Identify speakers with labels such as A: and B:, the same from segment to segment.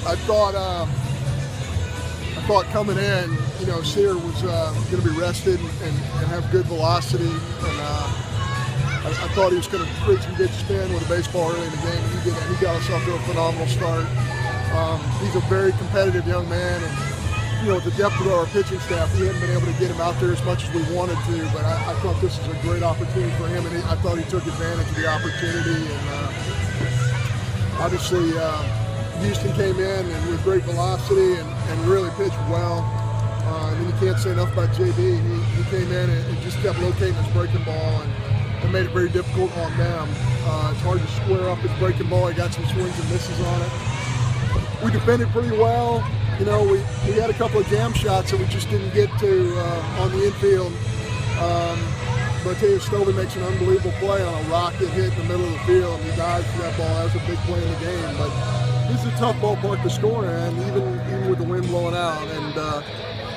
A: I thought coming in, Sear was going to be rested and have good velocity, and I thought he was going to create some good spin with a baseball early in the game, and he did that. He got us off to a phenomenal start. He's a very competitive young man, and with the depth of our pitching staff, we hadn't been able to get him out there as much as we wanted to, but I thought this was a great opportunity for him, and I thought he took advantage of the opportunity, and obviously Houston came in and with great velocity and really pitched well. And then you can't say enough about JB. He came in and just kept locating his breaking ball and made it very difficult on them. It's hard to square up his breaking ball. He got some swings and misses on it. We defended pretty well. We had a couple of jam shots that we just didn't get to on the infield. But I tell you, Stovey makes an unbelievable play on a rocket hit in the middle of the field. He dives for that ball. That was a big play in the game. But this is a tough ballpark to score in, even with the wind blowing out. And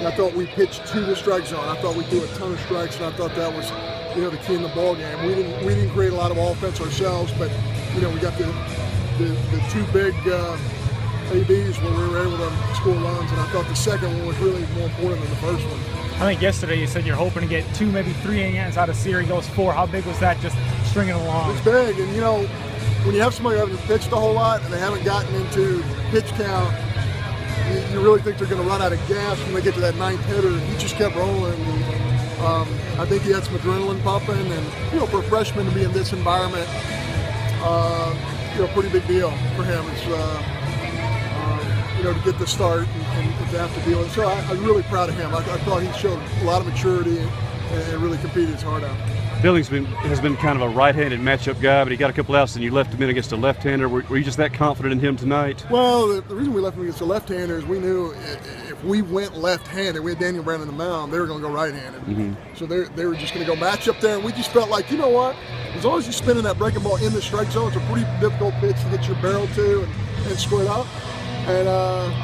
A: I thought we pitched to the strike zone. I thought we threw a ton of strikes, and I thought that was the key in the ball game. We didn't create a lot of offense ourselves, but we got the two big ABs where we were able to score runs, and I thought the second one was really more important than the first one.
B: I think yesterday you said you're hoping to get 2, maybe 3 innings out of Sear. He goes 4. How big was that, just stringing along?
A: It's big, and when you have somebody who hasn't pitched a whole lot and they haven't gotten into pitch count, you really think they're going to run out of gas when they get to that 9th hitter. He just kept rolling. And, I think he had some adrenaline pumping, and for a freshman to be in this environment, pretty big deal for him. It's to get the start and to have to deal with it. So I'm really proud of him. I thought he showed a lot of maturity and really competed his heart out.
C: Billings has been kind of a right-handed matchup guy, but he got a couple outs and you left him in against a left-hander. Were you just that confident in him tonight?
A: Well, the reason we left him against a left-hander is we knew if we went left-handed, we had Daniel Brown on the mound, they were going to go right-handed. Mm-hmm. So they were just going to go match up there, and we just felt like, you know what, as long as you're spinning that breaking ball in the strike zone, it's a pretty difficult pitch to get your barrel to and square it up. And,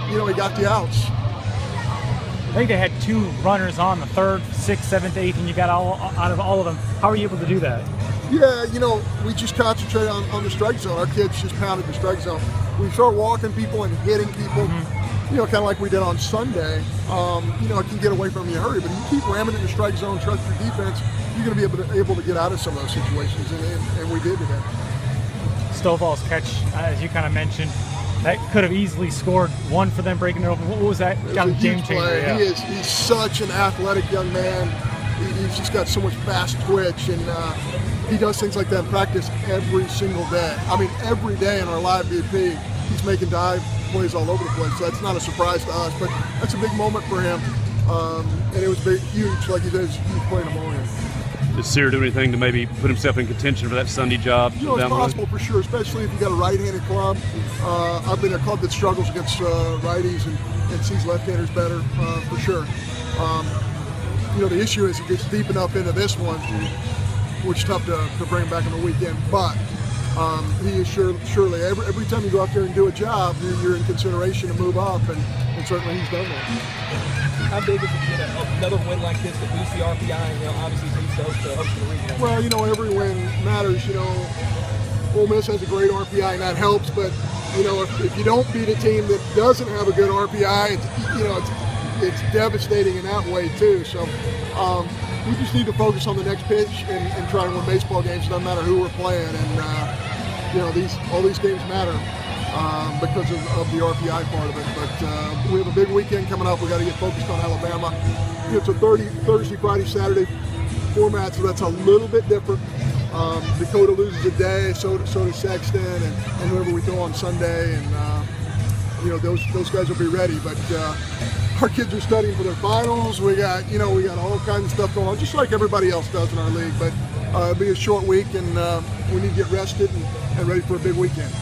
A: he got the outs.
B: I think they had 2 runners on the 3rd, 6th, 7th, 8th, and you got out of all of them. How were you able to do that?
A: Yeah, we just concentrated on the strike zone. Our kids just pounded the strike zone. We start walking people and hitting people, kind of like we did on Sunday. It can get away from you in a hurry, but if you keep ramming in the strike zone, trust your defense, you're going to be able to get out of some of those situations, and we did today.
B: Stovall's catch, as you kind of mentioned, that could have easily scored 1 for them breaking it open. What was that?
A: It was a huge play. Yeah. He's such an athletic young man. He's just got so much fast twitch, and he does things like that in practice every single day. I mean, every day in our live BP, he's making dive plays all over the place. So that's not a surprise to us, but that's a big moment for him. And it was huge, like he does, huge play in the morning.
C: Did Sear do anything to maybe put himself in contention for that Sunday job?
A: It's possible for sure, especially if you got a right-handed club. I've been a club that struggles against righties and sees left-handers better, for sure. The issue is it gets deep enough into this one, which is tough to bring back on the weekend. But he is surely every time you go out there and do a job, you're in consideration to move up, and certainly he's done that.
D: How big is it to get another win like this to boost the RPI and obviously boost the hopes of the region?
A: Well, every win matters. Ole Miss has a great RPI and that helps, but if you don't beat a team that doesn't have a good RPI, it's devastating in that way too. So we just need to focus on the next pitch and try to win baseball games. No matter who we're playing, and all these games matter. Because of the RPI part of it. But we have a big weekend coming up. We got to get focused on Alabama. It's a Thursday, Friday, Saturday format, so that's a little bit different. Dakota loses a day, so does Sexton, and whoever we throw on Sunday, and those guys will be ready. But our kids are studying for their finals. We got all kinds of stuff going on, just like everybody else does in our league. But it'll be a short week, and we need to get rested and ready for a big weekend.